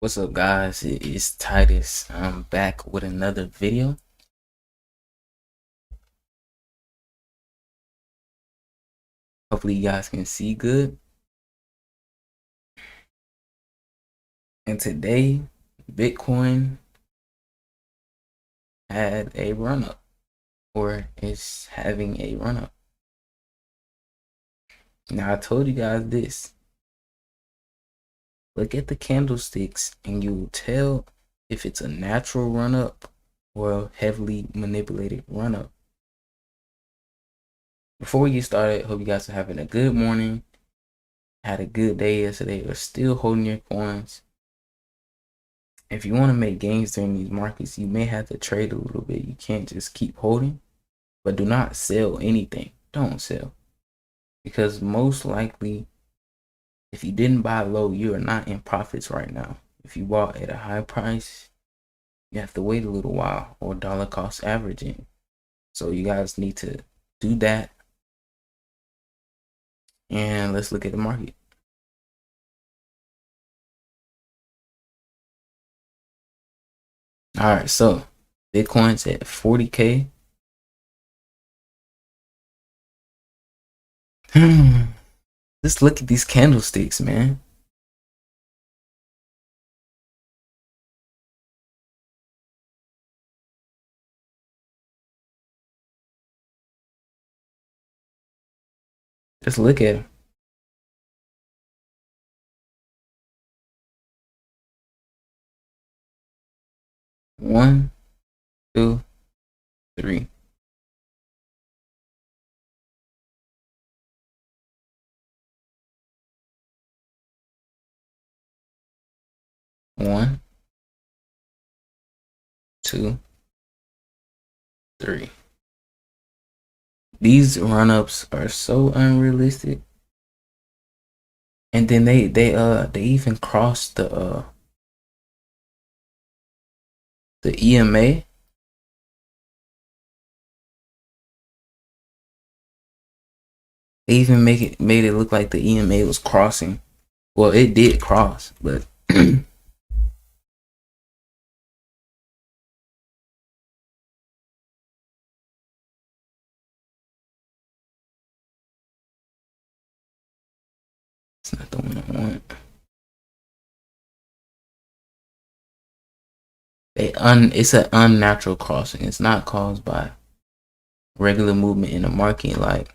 What's up, guys? It is Titus. I'm back with another video. Hopefully you guys can see good. And today, Bitcoin had a run up, or is having a run up. Now, I told you guys this. Look at the candlesticks and you will tell if it's a natural run up or a heavily manipulated run up. Before we get started, hope you guys are having a good morning. Had a good day yesterday, or still holding your coins. If you want to make gains during these markets, you may have to trade a little bit. You can't just keep holding, but do not sell anything. Don't sell, because most likely, if you didn't buy low, you are not in profits right now. If you bought at a high price, you have to wait a little while, or dollar cost averaging. So you guys need to do that. And let's look at the market. All right, so Bitcoin's at 40K. Just look at these candlesticks, man. Just look at them. One, two, three. One, two, three. These run-ups are so unrealistic. And then they even crossed the EMA. They even made it look like the EMA was crossing. Well, it did cross, but it's not the one I want. It's an unnatural crossing. It's not caused by regular movement in the market. Like,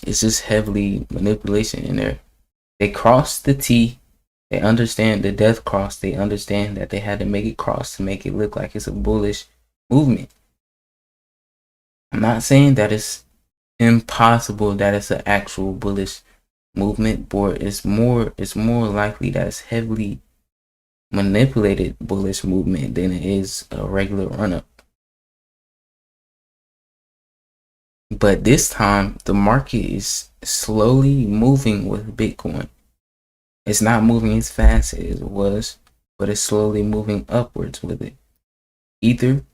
it's just heavily manipulation in there. They crossed the T. They understand the death cross. They understand that they had to make it cross to make it look like it's a bullish movement. I'm not saying that it's impossible that it's an actual bullish movement, but it's more likely that it's heavily manipulated bullish movement than it is a regular run-up. But this time, the market is slowly moving with Bitcoin. It's not moving as fast as it was, but it's slowly moving upwards with it. Ether,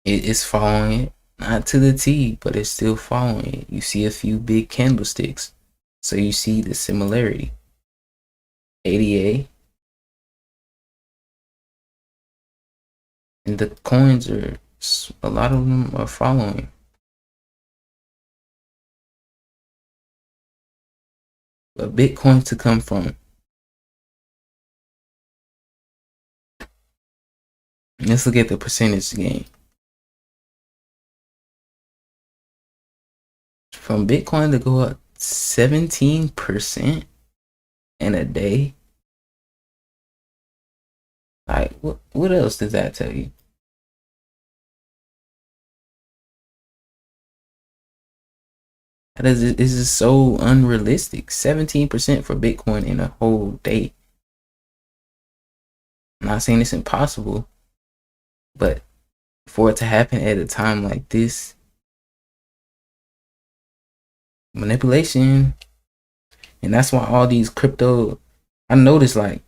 it is following it, not to the T, but it's still following it. You see a few big candlesticks, so you see the similarity. ADA, and the coins are, a lot of them are following. But Bitcoin to come from. Let's look at the percentage gain. From Bitcoin to go up 17% in a day. Like, what else does that tell you? That is just so unrealistic. 17% for Bitcoin in a whole day. I'm not saying it's impossible, but for it to happen at a time like this, manipulation. And that's why all these crypto, I noticed like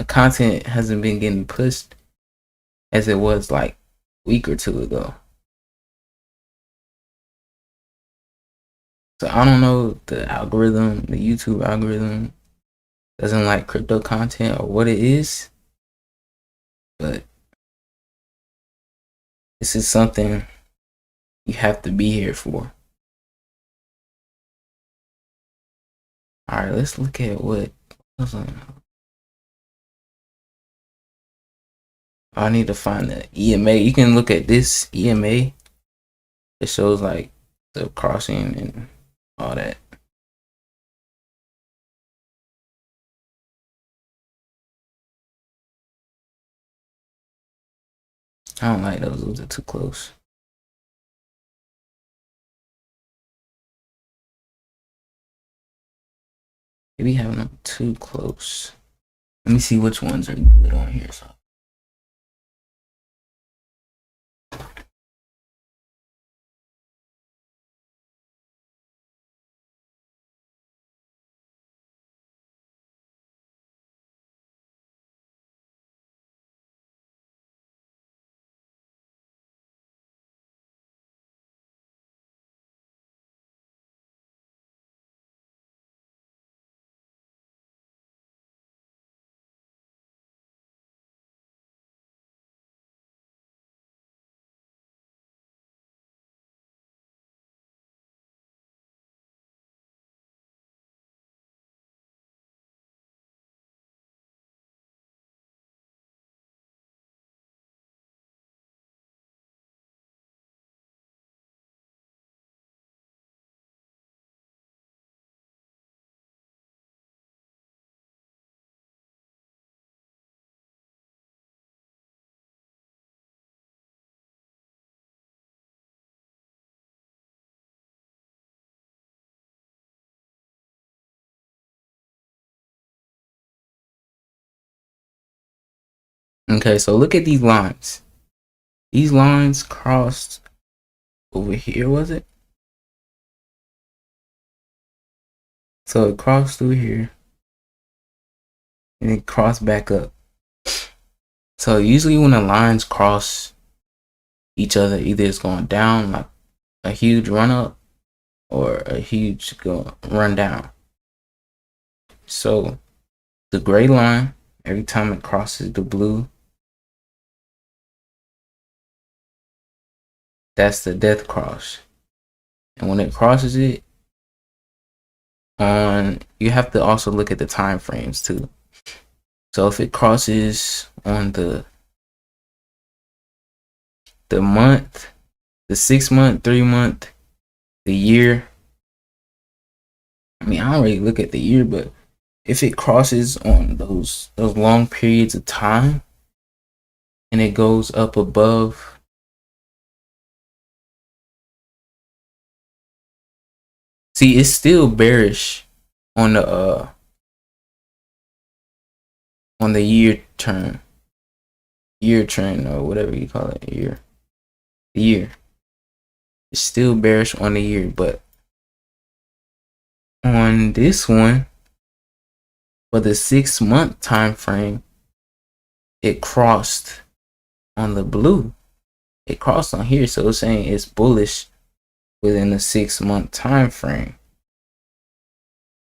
content hasn't been getting pushed as it was like a week or two ago. So I don't know, the algorithm, the YouTube algorithm doesn't like crypto content or what it is, but this is something you have to be here for. All right, let's look at what. I need to find the EMA. You can look at this EMA. It shows like the crossing and all that. I don't like those. Those are too close. Maybe having them too close. Let me see which ones are good on here. So. Okay, so look at these lines. These lines crossed over here, was it? So it crossed through here and it crossed back up. So usually when the lines cross each other, either it's going down like a huge run up or a huge run down. So the gray line, every time it crosses the blue, that's the death cross. And when it crosses it, you have to also look at the time frames too. So if it crosses on the month, the 6 month, 3 month, the year. I mean, I don't really look at the year, but if it crosses on those long periods of time and it goes up above it's still bearish on the year trend or whatever you call it, the year. It's still bearish on the year, but on this one, for the 6 month time frame, it crossed on the blue. It crossed on here, so it's saying it's bullish within the 6 month time frame.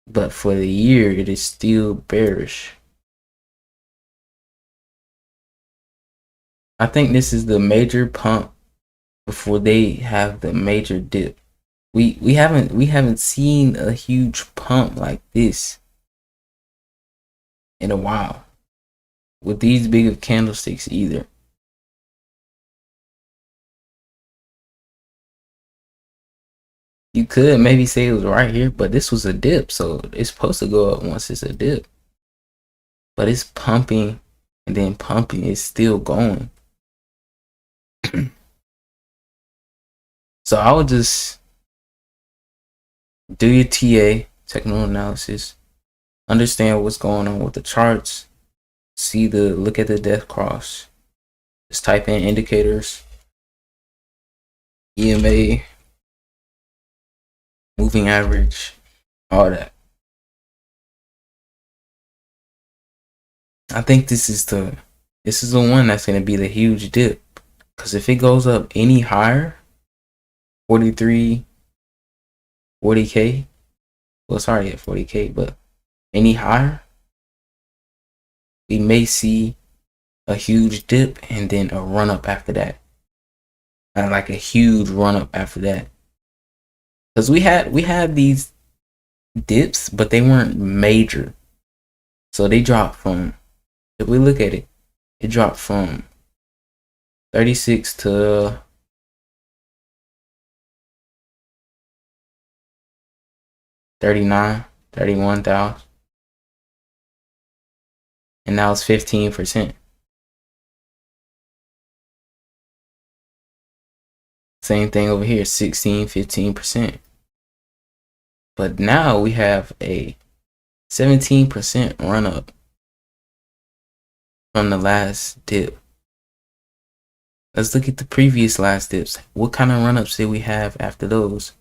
But for the year, it is still bearish. I think this is the major pump before they have the major dip. We haven't seen a huge pump like this in a while with these big of candlesticks either. You could maybe say it was right here, but this was a dip, so it's supposed to go up once it's a dip. But it's pumping and then pumping. It's still going. So I would just do your TA, technical analysis, understand what's going on with the charts, look at the death cross, just type in indicators, EMA, moving average, all that. I think this is the one that's going to be the huge dip, because if it goes up any higher, 43, 40K. Well, it's already at 40K, but any higher, we may see a huge dip and then a run up after that. Like a huge run up after that. Because we had these dips, but they weren't major. So they dropped from, if we look at it, it dropped from 36 to 39, 31,000. And now it's 15%. Same thing over here, 16, 15%. But now we have a 17% run up from the last dip. Let's look at the previous last dips. What kind of run ups did we have after those?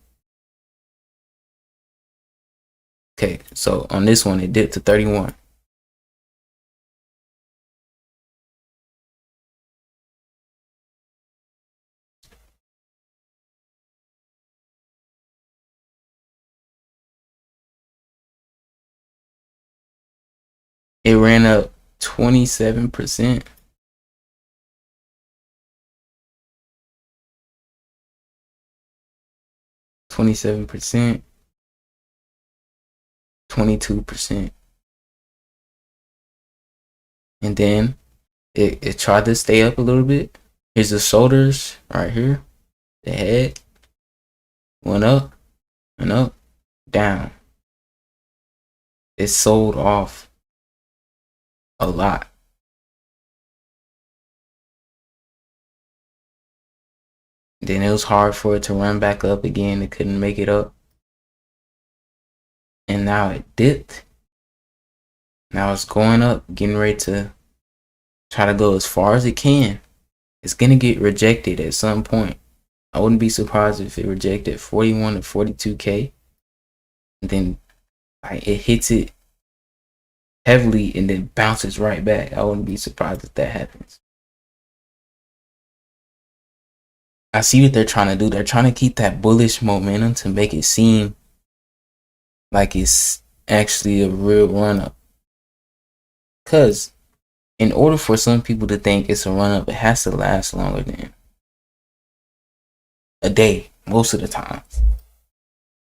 Okay, so on this one, it dipped to 31. It ran up 27%. 27%. 22%. And then it tried to stay up a little bit. Here's the shoulders right here. The head went up and up, down. It sold off a lot. Then it was hard for it to run back up again. It couldn't make it up. And now it dipped. Now it's going up, getting ready to try to go as far as it can. It's going to get rejected at some point. I wouldn't be surprised if it rejected 41 to 42K. And then it hits it heavily and then bounces right back. I wouldn't be surprised if that happens. I see what they're trying to do. They're trying to keep that bullish momentum to make it seem like it's actually a real run up. Because in order for some people to think it's a run up, it has to last longer than a day most of the time.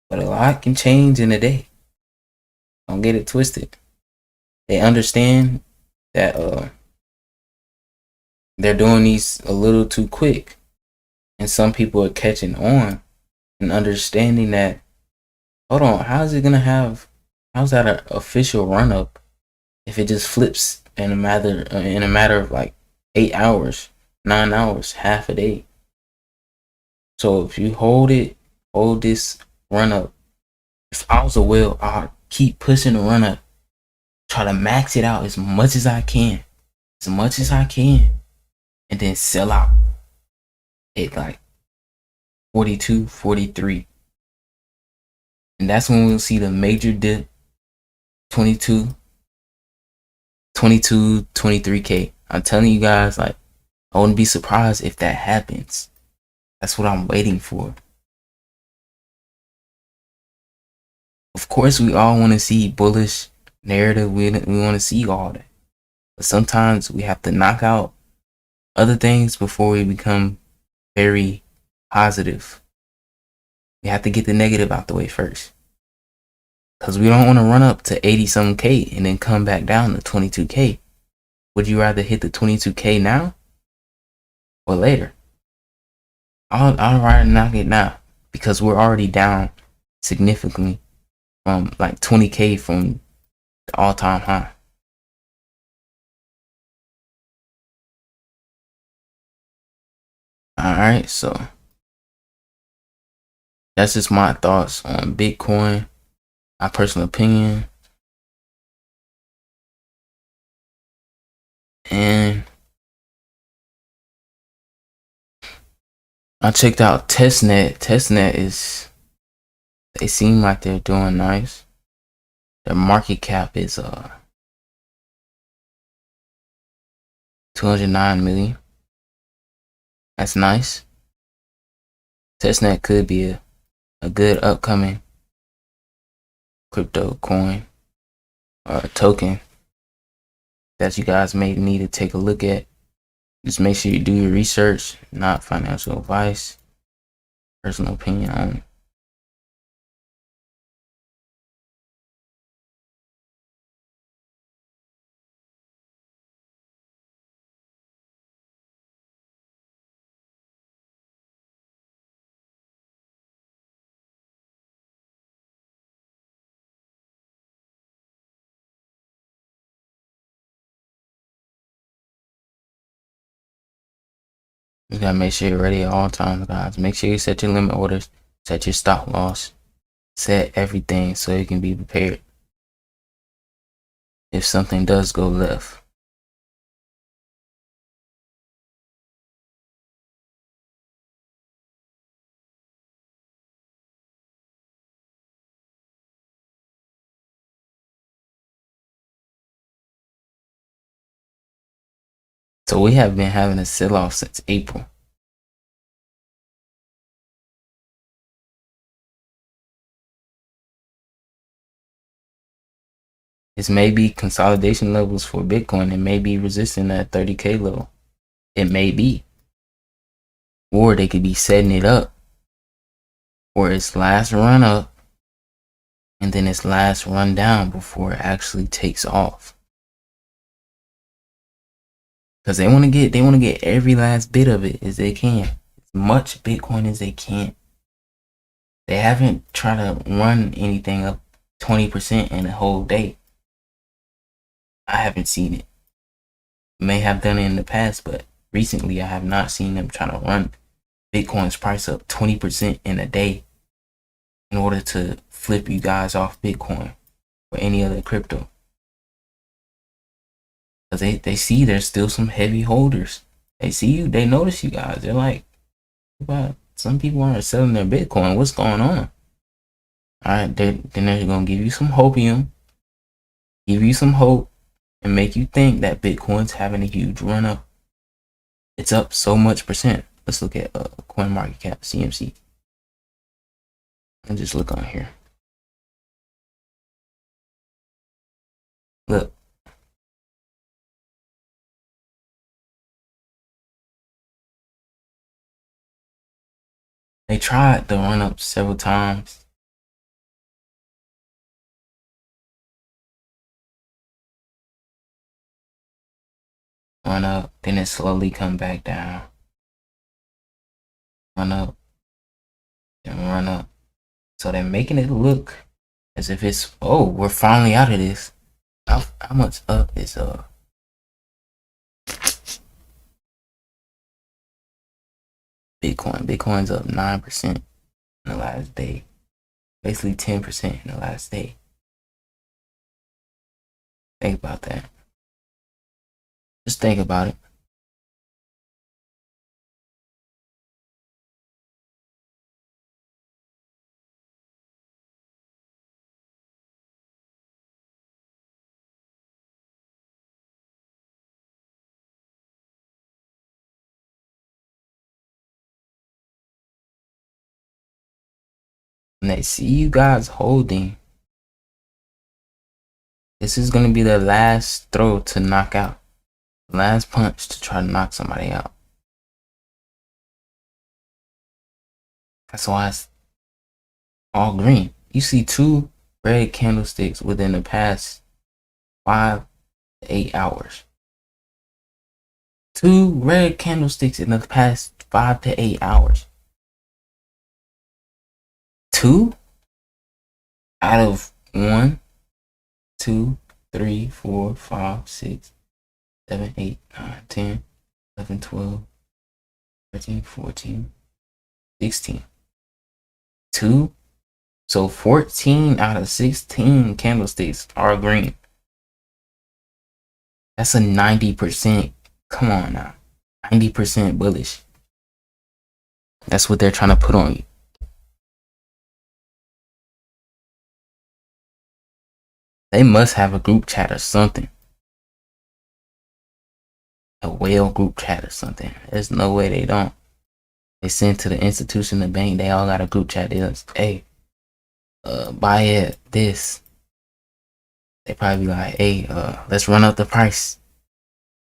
But a lot can change in a day. Don't get it twisted. They understand that they're doing these a little too quick. And some people are catching on and understanding that, hold on, how's that an official run up if it just flips in a matter of like 8 hours, 9 hours, half a day? So if you hold this run up, if I was a whale, I'd keep pushing the run up, try to max it out as much as I can, and then sell out at like 42, 43. And that's when we'll see the major dip, 22, 23K. I'm telling you guys, like, I wouldn't be surprised if that happens. That's what I'm waiting for. Of course, we all want to see bullish narrative. We want to see all that. But sometimes we have to knock out other things before we become very positive. We have to get the negative out the way first. Because we don't want to run up to 80-something K and then come back down to 22K. Would you rather hit the 22K now or later? I'd rather knock it now because we're already down significantly from like 20K from the all-time high. Alright, so that's just my thoughts on Bitcoin, my personal opinion. And I checked out Testnet. Testnet they seem like they're doing nice. Their market cap is 209 million. That's nice. Testnet could be a good upcoming crypto coin or token that you guys may need to take a look at. Just make sure you do your research, not financial advice, personal opinion only. You gotta make sure you're ready at all times, guys. Make sure you set your limit orders, set your stop loss, set everything so you can be prepared if something does go left. So we have been having a sell-off since April. This may be consolidation levels for Bitcoin. It may be resisting that 30K level. It may be. Or they could be setting it up for its last run up and then its last run down before it actually takes off. Because they want to get every last bit of it as they can. As much Bitcoin as they can. They haven't tried to run anything up 20% in a whole day. I haven't seen it. May have done it in the past, but recently I have not seen them trying to run Bitcoin's price up 20% in a day in order to flip you guys off Bitcoin or any other crypto. Because they see there's still some heavy holders. They see you, they notice you guys. They're like, but some people aren't selling their Bitcoin. What's going on? Alright, then they're going to give you some hopium, give you some hope, and make you think that Bitcoin's having a huge run up. It's up so much percent. Let's look at CoinMarketCap, CMC. And just look on here. Look. They tried to run up several times. Run up, then it slowly come back down. Run up, then run up. So they're making it look as if it's, oh, we're finally out of this. How much up is Bitcoin? Bitcoin's up 9% in the last day. Basically 10% in the last day. Think about that. Just think about it. When they see you guys holding, this is going to be the last throw to knock out. Last punch to try to knock somebody out. That's why it's all green. You see 2 red candlesticks within the past 5 to 8 hours. 2 red candlesticks in the past 5 to 8 hours. 2 out of 1, 2, 3, 4, 5, 6, 7, 8, 9, 10, 11, 12, 13, 14, 16. 2. So 14 out of 16 candlesticks are green. That's a 90%. Come on now. 90% bullish. That's what they're trying to put on you. They must have a group chat or something. A whale group chat or something. There's no way they don't. They send to the institution, the bank. They all got a group chat. They just, hey, buy it, this. they probably be like, hey, let's run up the price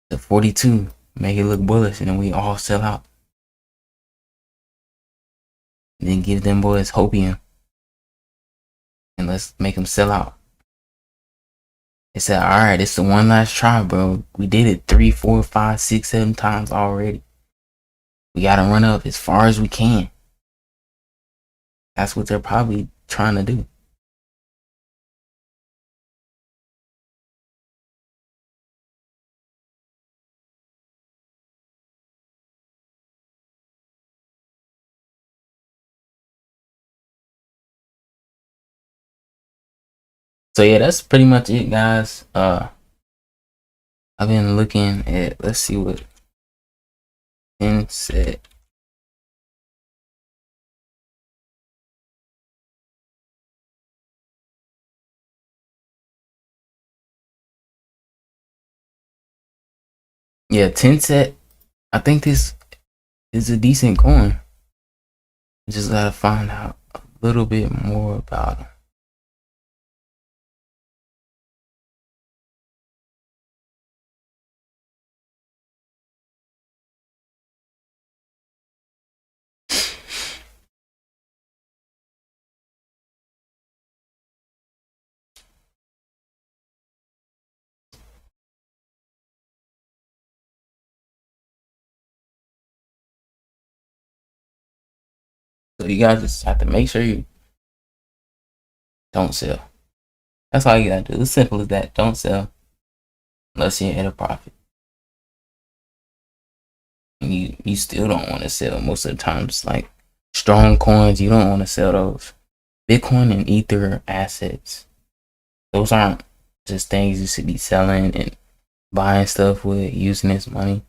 to 42, make it look bullish, and then we all sell out. And then give them boys hopium, and let's make them sell out. They said, all right, it's the one last try, bro. We did it 3, 4, 5, 6, 7 times already. We gotta run up as far as we can. That's what they're probably trying to do. So yeah, that's pretty much it, guys. I've been looking at, let's see what Ben said. Yeah, 10 set. I think this is a decent coin. Just gotta find out a little bit more about him. So you guys just have to make sure you don't sell. That's all you gotta do. It's simple as that. Don't sell unless you're at a profit. And you still don't want to sell most of the times. Like strong coins, you don't want to sell those. Bitcoin and Ether are assets. Those aren't just things you should be selling and buying stuff with, using as money.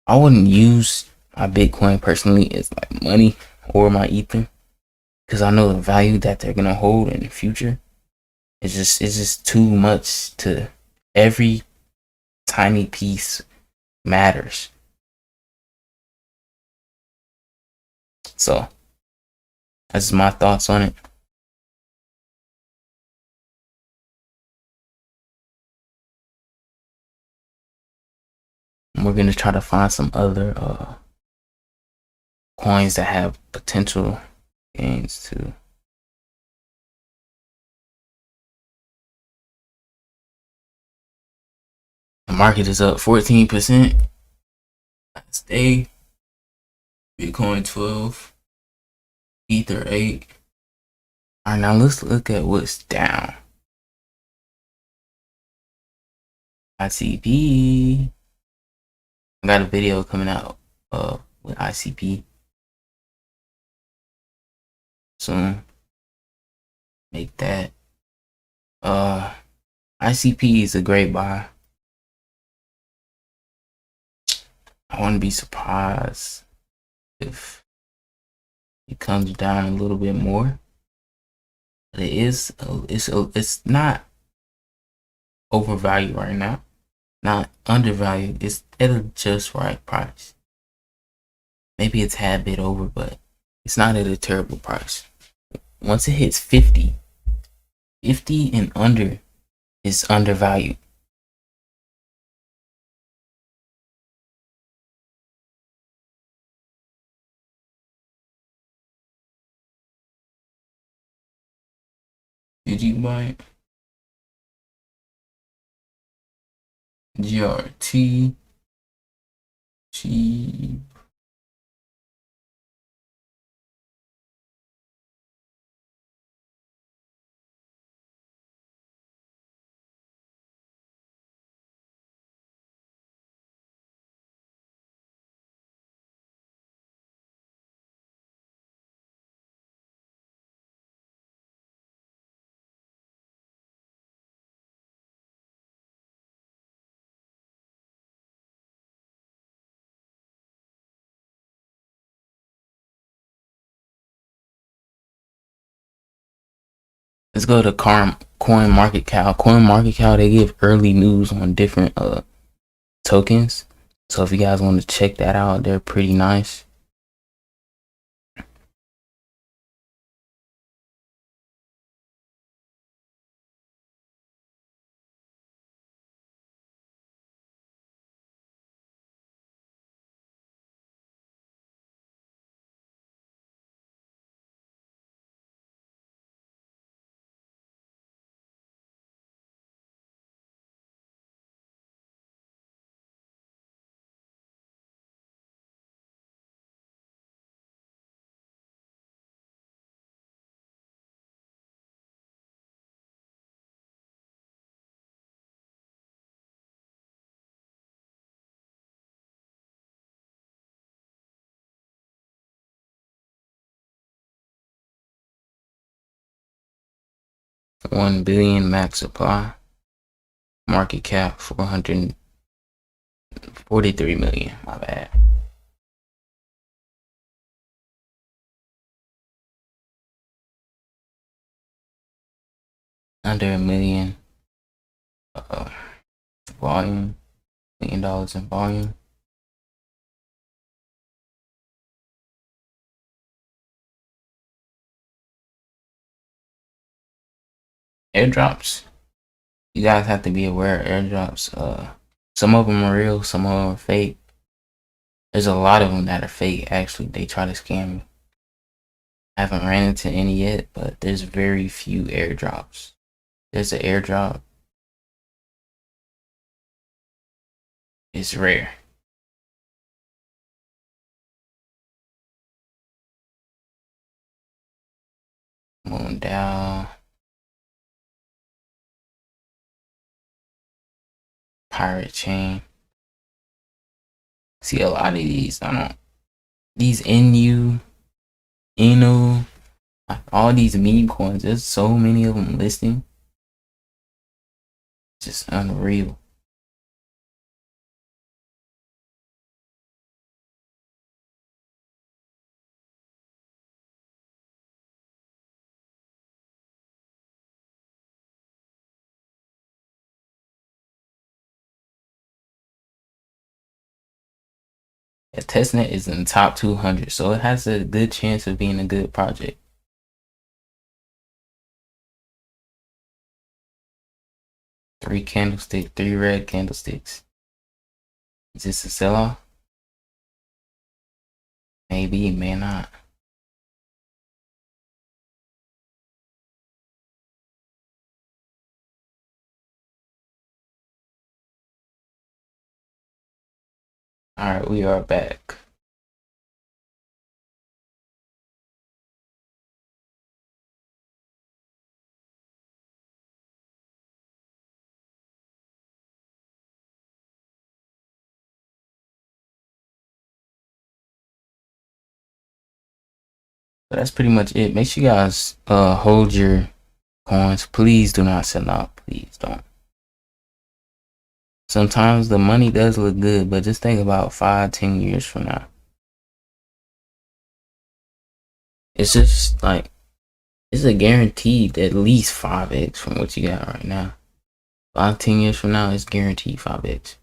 I wouldn't use my Bitcoin personally as like money or my Ether, because I know the value that they're gonna hold in the future. It's just too much. To every tiny piece matters. So that's my thoughts on it. And we're gonna try to find some other coins that have potential gains too. The market is up 14%. Last day, Bitcoin 12, Ether 8. All right, now let's look at what's down. ICP. I got a video coming out with ICP soon. Make that. ICP is a great buy. I wouldn't be surprised if it comes down a little bit more. But it's not overvalued right now, not undervalued. It's at a just right price. Maybe a tad bit over, but it's not at a terrible price. Once it hits 50 and under, it's undervalued. Did you buy it? GRT. Cheap. Let's go to Coin Market Cow. Coin Market Cow, they give early news on different tokens. So if you guys want to check that out, they're pretty nice. 1 billion max supply. Market cap 443 million. My bad. Under a million volume. $1 million in volume. Airdrops. You guys have to be aware of airdrops. Some of them are real, some of them are fake. There's a lot of them that are fake. Actually, they try to scam you. I haven't ran into any yet, but there's very few airdrops. There's an airdrop. It's rare. Moon Dow. Pirate Chain. See, a lot of these, these NU, all these meme coins, there's so many of them listing. Just unreal. Yeah, testnet is in the top 200, so it has a good chance of being a good project. Three candlesticks, 3 red candlesticks. Is this a sell-off? Maybe, may not. Alright, we are back. So that's pretty much it. Make sure you guys hold your coins. Please do not sell out. Please don't. Sometimes the money does look good, but just think about 5-10 years from now. It's just like, it's a guaranteed at least 5x from what you got right now. 5-10 years from now, it's guaranteed 5x.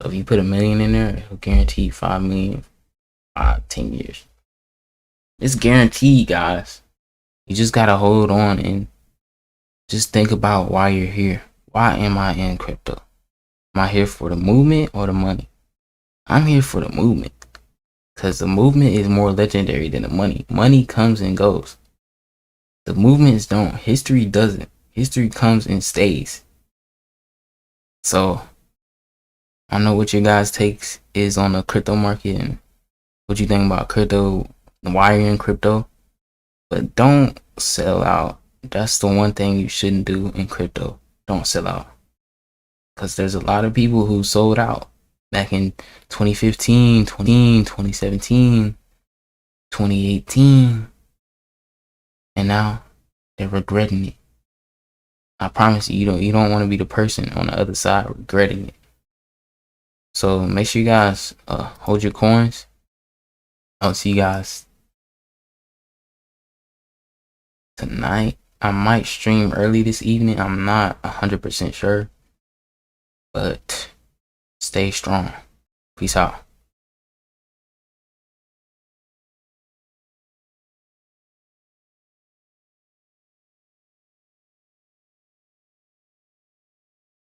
So if you put $1 million in there, it'll guarantee 5 million 5-10 years. It's guaranteed, guys. You just gotta hold on and just think about why you're here. Why am I in crypto? Am I here for the movement or the money? I'm here for the movement, because the movement is more legendary than the money. Money comes and goes. The movements don't. History doesn't. History comes and stays. So I don't know what your guys' takes is on the crypto market and what you think about crypto, why you're in crypto. But don't sell out. That's the one thing you shouldn't do in crypto. Don't sell out. Because there's a lot of people who sold out back in 2015, 2017, 2018. And now they're regretting it. I promise you, you don't want to be the person on the other side regretting it. So make sure you guys hold your coins. I'll see you guys tonight. I might stream early this evening. I'm not 100% sure. But stay strong. Peace out.